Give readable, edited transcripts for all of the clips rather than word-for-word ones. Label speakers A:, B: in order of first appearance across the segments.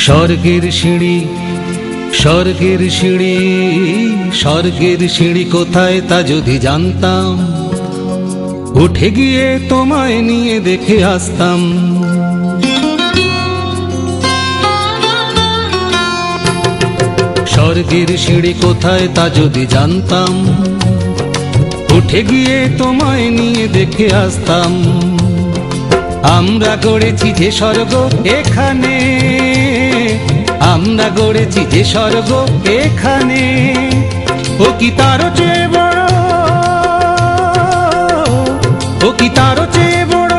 A: স্বর্গের সিঁড়ি, স্বর্গের সিঁড়ি, স্বর্গের সিঁড়ি কোথায় তা যদি জানতাম, উঠে গিয়ে তোমায় নিয়ে দেখে আসতাম। স্বর্গের সিঁড়ি কোথায় তা যদি জানতাম, উঠে গিয়ে তোমায় নিয়ে দেখে আসতাম। আমরা গড়েছি যে স্বর্গ এখানে, আমরা গড়েছি যে স্বর্গ এখানে, ও কি তারও চেয়ে বড়, ও কি তারও চেয়ে বড়,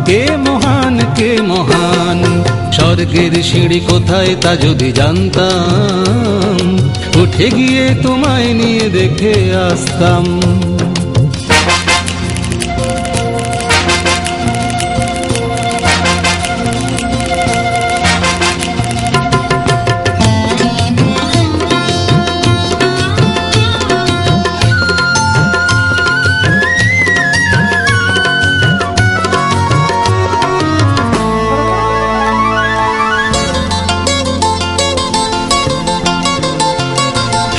A: কে মহান, কে মহান। স্বর্গের সিঁড়ি কোথায় তা যদি জানতাম, উঠে গিয়ে তোমায় নিয়ে দেখে আসতাম।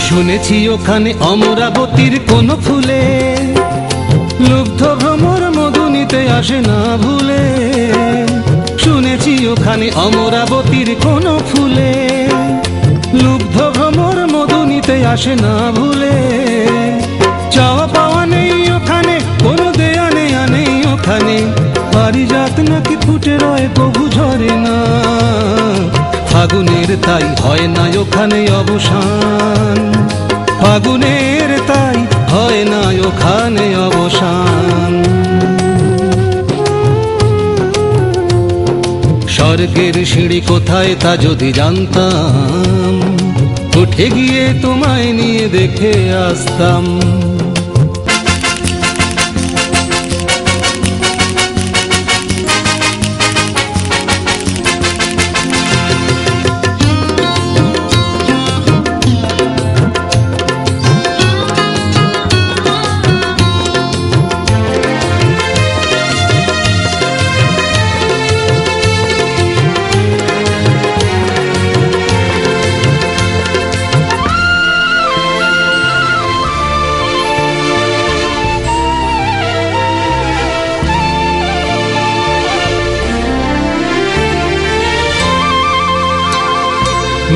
A: শুনেছি ওখানে অমরাবতীর কোন ফুলে, লুব্ধ ভ্রমর মধু নিতে আসে না ভুলে। শুনেছি ওখানে অমরাবতীর কোন ফুলে, লুব্ধ ভ্রমর মধু নিতে আসে না ভুলে। চাওয়া পাওয়া নেই ওখানে, কোনো দেয়া নেয়া নেই ওখানে, পারিজাত নাকি ফুটে রয় প্রভু ঝরে না। ফাগুনের তাই হয় না ওখানে অবসান, ফাগুনের তাই হয় না ওখানে অবসান। স্বর্গের সিঁড়ি কোথায় তা যদি জানতাম, উঠে গিয়ে তোমায় নিয়ে দেখে আসতাম।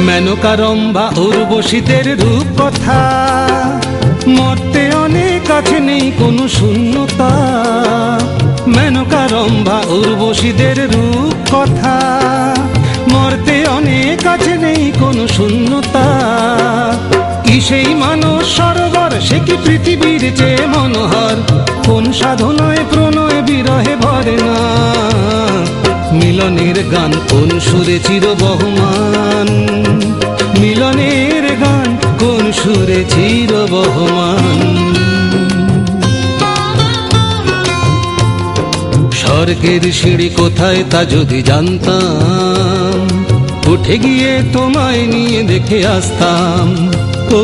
A: মেনকা রম্ভা উর্বশীদের রূপ কথা, মরতে অনেক কাছে নেই কোনো শূন্যতা। মেনকা রম্ভা উর্বশীদের রূপ কথা, মরতে অনেক কাছে নেই কোনো শূন্যতা। কি সেই মানস সরোবর, সে কি পৃথিবীর চেয়ে মনোহর, কোন সাধনায় প্রণয় বিরহে ভরে না। মিলনের গান কোন সুরে চির বহমান, মিলনের গান কোন সুরে চির বহমান। স্বর্গের সিঁড়ি কোথায় তা যদি জানতাম, উঠে গিয়ে তোমায় নিয়ে দেখে আসতাম। ও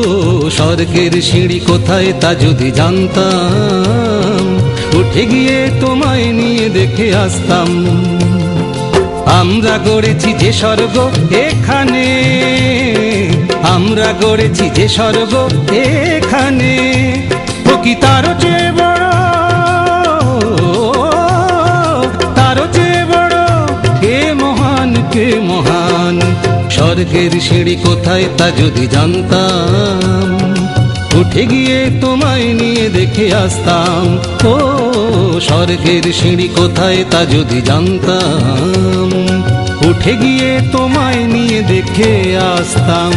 A: স্বর্গের সিঁড়ি কোথায় তা যদি জানতাম, উঠে গিয়ে তোমায় নিয়ে দেখে আসতাম। আমরা গড়েছি যে স্বর্গ এখানে, আমরা গড়েছি যে স্বর্গ এখানে, ও কি তারও চেয়ে বড়, তারও চেয়ে বড়, কে মহান, কে মহান। স্বর্গের সিঁড়ি কোথায় তা যদি জানতাম, উঠে গিয়ে তোমায় নিয়ে দেখে আসতাম। ও স্বর্গের সিঁড়ি কোথায় তা যদি জানতাম, উঠে গিয়ে তোমায় নিয়ে দেখে আসতাম।